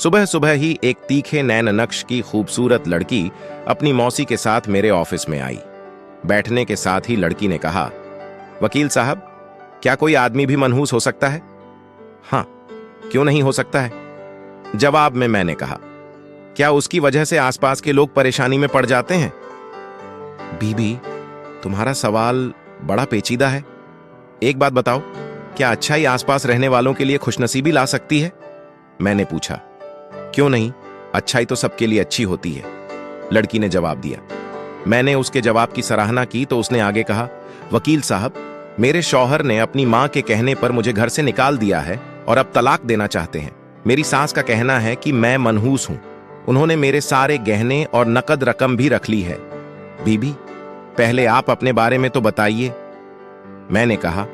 सुबह सुबह ही एक तीखे नैन नक्श की खूबसूरत लड़की अपनी मौसी के साथ मेरे ऑफिस में आई। बैठने के साथ ही लड़की ने कहा, वकील साहब, क्या कोई आदमी भी मनहूस हो सकता है? हाँ, क्यों नहीं हो सकता है? जवाब में मैंने कहा, क्या उसकी वजह से आसपास के लोग परेशानी में पड़ जाते हैं? बीबी, तुम्हारा सवाल बड़ा पेचीदा है। एक बात बताओ, क्या अच्छाई आसपास रहने वालों के लिए खुशनसीबी ला सकती है? मैंने पूछा। क्यों नहीं, अच्छाई तो सबके लिए अच्छी होती है, लड़की ने जवाब दिया। मैंने उसके जवाब की सराहना की तो उसने आगे कहा, वकील साहब, मेरे शौहर ने अपनी मां के कहने पर मुझे घर से निकाल दिया है और अब तलाक देना चाहते हैं। मेरी सास का कहना है कि मैं मनहूस हूं। उन्होंने मेरे सारे गहने और नकद रकम भी रख ली है। बीबी, पहले आप अपने बारे में तो बताइए। मैंने कहा,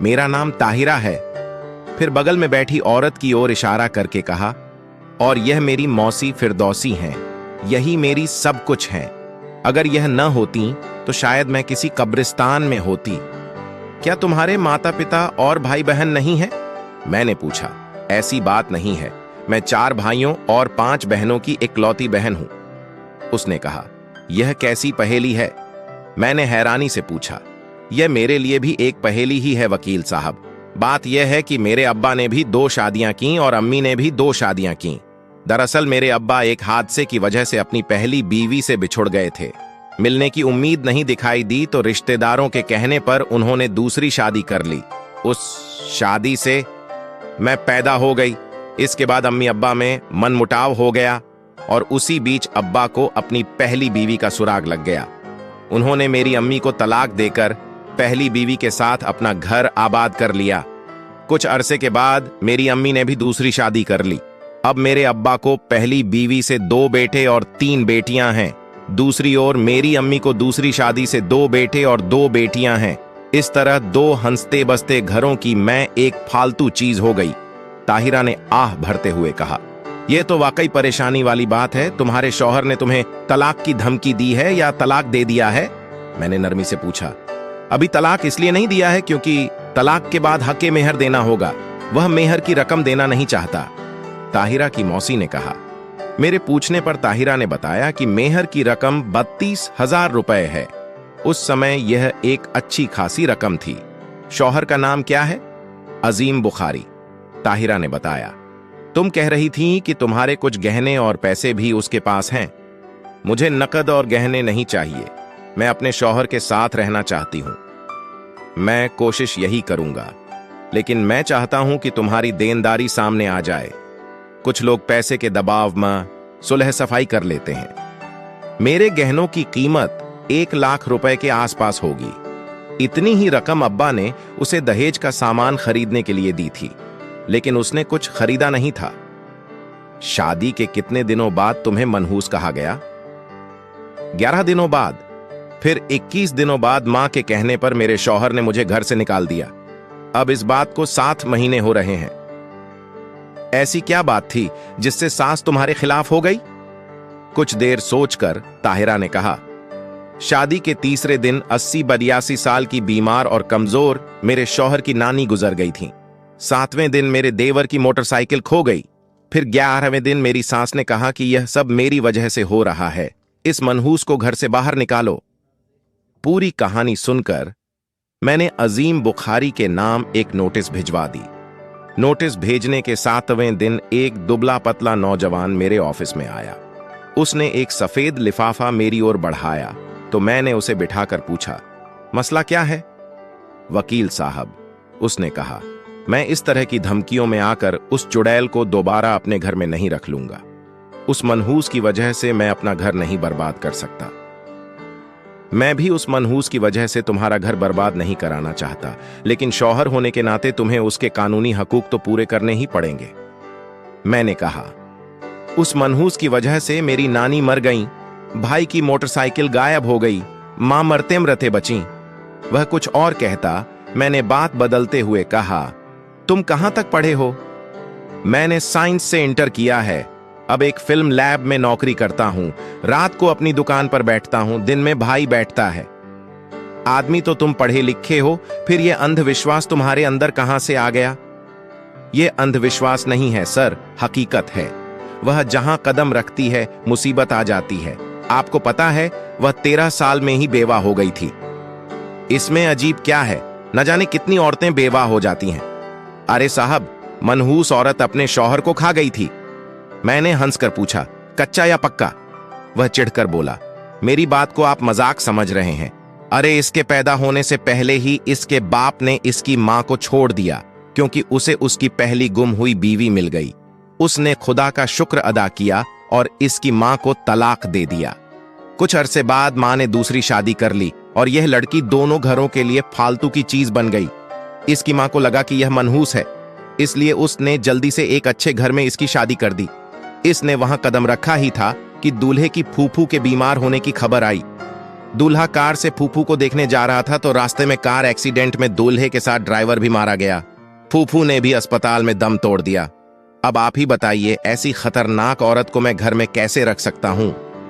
मेरा नाम ताहिरा है। फिर बगल में बैठी औरत की ओर इशारा करके कहा, और यह मेरी मौसी फिरदौसी हैं। यही मेरी सब कुछ है। अगर यह न होती तो शायद मैं किसी कब्रिस्तान में होती। क्या तुम्हारे माता पिता और भाई बहन नहीं हैं? मैंने पूछा। ऐसी बात नहीं है, मैं 4 भाइयों और 5 बहनों की इकलौती बहन हूं। उसने कहा, यह कैसी पहेली है? मैंने हैरानी से पूछा। यह मेरे लिए भी एक पहेली ही है वकील साहब। बात यह है कि मेरे अब्बा ने भी 2 शादियां की और अम्मी ने भी 2 शादियां की। दरअसल मेरे अब्बा एक हादसे की वजह से अपनी पहली बीवी से बिछुड़ गए थे। मिलने की उम्मीद नहीं दिखाई दी तो रिश्तेदारों के कहने पर उन्होंने दूसरी शादी कर ली। उस शादी से मैं पैदा हो गई। इसके बाद अम्मी अब्बा में मनमुटाव हो गया और उसी बीच अब्बा को अपनी पहली बीवी का सुराग लग गया। उन्होंने मेरी अम्मी को तलाक देकर पहली बीवी के साथ अपना घर आबाद कर लिया। कुछ अरसे के बाद मेरी अम्मी ने भी दूसरी शादी कर ली। अब मेरे अब्बा को पहली बीवी से 2 बेटे और 3 बेटियां हैं। दूसरी ओर मेरी अम्मी को दूसरी शादी से 2 बेटे और 2 बेटियां हैं। इस तरह 2 हंसते बसते घरों की मैं एक फालतू चीज हो गई। ताहिरा ने आह भरते हुए कहा, यह तो वाकई परेशानी वाली बात है। तुम्हारे शौहर ने तुम्हें तलाक की धमकी दी है या तलाक दे दिया है? मैंने नरमी से पूछा। अभी तलाक इसलिए नहीं दिया है क्योंकि तलाक के बाद हके मेहर देना होगा। वह मेहर की रकम देना नहीं चाहता, ताहिरा की मौसी ने कहा। मेरे पूछने पर ताहिरा ने बताया कि मेहर की रकम 32,000 रुपए है। उस समय यह एक अच्छी खासी रकम थी। शौहर का नाम क्या है? अजीम बुखारी, ताहिरा ने बताया। तुम कह रही थी कि तुम्हारे कुछ गहने और पैसे भी उसके पास हैं। मुझे नकद और गहने नहीं चाहिए। मैं अपने शौहर के साथ रहना चाहती हूं। मैं कोशिश यही करूंगा, लेकिन मैं चाहता हूं कि तुम्हारी देनदारी सामने आ जाए। कुछ लोग पैसे के दबाव में सुलह सफाई कर लेते हैं। मेरे गहनों की कीमत 1 लाख रुपए के आसपास होगी। इतनी ही रकम अब्बा ने उसे दहेज का सामान खरीदने के लिए दी थी, लेकिन उसने कुछ खरीदा नहीं था। शादी के कितने दिनों बाद तुम्हें मनहूस कहा गया? 11 दिनों बाद। फिर 21 दिनों बाद मां के कहने पर मेरे शौहर ने मुझे घर से निकाल दिया। अब इस बात को 7 महीने हो रहे हैं। ऐसी क्या बात थी जिससे सास तुम्हारे खिलाफ हो गई? कुछ देर सोचकर ताहिरा ने कहा, शादी के तीसरे दिन 80-82 साल की बीमार और कमजोर मेरे शौहर की नानी गुजर गई थी। 7वें दिन मेरे देवर की मोटरसाइकिल खो गई। फिर 11वें दिन मेरी सास ने कहा कि यह सब मेरी वजह से हो रहा है। इस मनहूस को घर से बाहर निकालो। पूरी कहानी सुनकर मैंने अजीम बुखारी के नाम एक नोटिस भिजवा दी। नोटिस भेजने के 7वें दिन एक दुबला पतला नौजवान मेरे ऑफिस में आया। उसने एक सफेद लिफाफा मेरी ओर बढ़ाया तो मैंने उसे बिठाकर पूछा, मसला क्या है? वकील साहब, उसने कहा, मैं इस तरह की धमकियों में आकर उस चुड़ैल को दोबारा अपने घर में नहीं रख लूंगा। उस मनहूस की वजह से मैं अपना घर नहीं बर्बाद कर सकता। मैं भी उस मनहूस की वजह से तुम्हारा घर बर्बाद नहीं कराना चाहता, लेकिन शौहर होने के नाते तुम्हें उसके कानूनी हकूक तो पूरे करने ही पड़ेंगे। मैंने कहा, उस मनहूस की वजह से मेरी नानी मर गई, भाई की मोटरसाइकिल गायब हो गई, मां मरते मरते बची। वह कुछ और कहता, मैंने बात बदलते हुए कहा, तुम कहां तक पढ़े हो? मैंने साइंस से इंटर किया है। अब एक फिल्म लैब में नौकरी करता हूं। रात को अपनी दुकान पर बैठता हूं, दिन में भाई बैठता है। आदमी तो तुम पढ़े लिखे हो, फिर यह अंधविश्वास तुम्हारे अंदर कहां से आ गया? यह अंधविश्वास नहीं है सर, हकीकत है। वह जहां कदम रखती है मुसीबत आ जाती है। आपको पता है, वह 13 साल में ही बेवा हो गई थी। इसमें अजीब क्या है? न जाने कितनी औरतें बेवा हो जाती हैं। अरे साहब, मनहूस औरत अपने शौहर को खा गई थी। मैंने हंसकर पूछा, कच्चा या पक्का? वह चिढ़कर बोला, मेरी बात को आप मजाक समझ रहे हैं। अरे इसके पैदा होने से पहले ही इसके बाप ने इसकी मां को छोड़ दिया, क्योंकि उसे उसकी पहली गुम हुई बीवी मिल गई। उसने खुदा का शुक्र अदा किया और इसकी मां को तलाक दे दिया। कुछ अरसे बाद मां ने दूसरी शादी कर ली और यह लड़की दोनों घरों के लिए फालतू की चीज बन गई। इसकी मां को लगा कि यह मनहूस है, इसलिए उसने जल्दी से एक अच्छे घर में इसकी शादी कर दी। इसने वहां कदम रखा ही था कि दूल्हे की फूफू के बीमार होने की खबर आई। दूल्हा कार से फूफू को देखने जा रहा था तो रास्ते में कार एक्सीडेंट में दूल्हे के साथ ड्राइवर भी मारा गया। फूफू ने भी अस्पताल में दम तोड़ दिया। अब आप ही बताइए, ऐसी खतरनाक औरत को मैं घर में कैसे रख सकता हूं?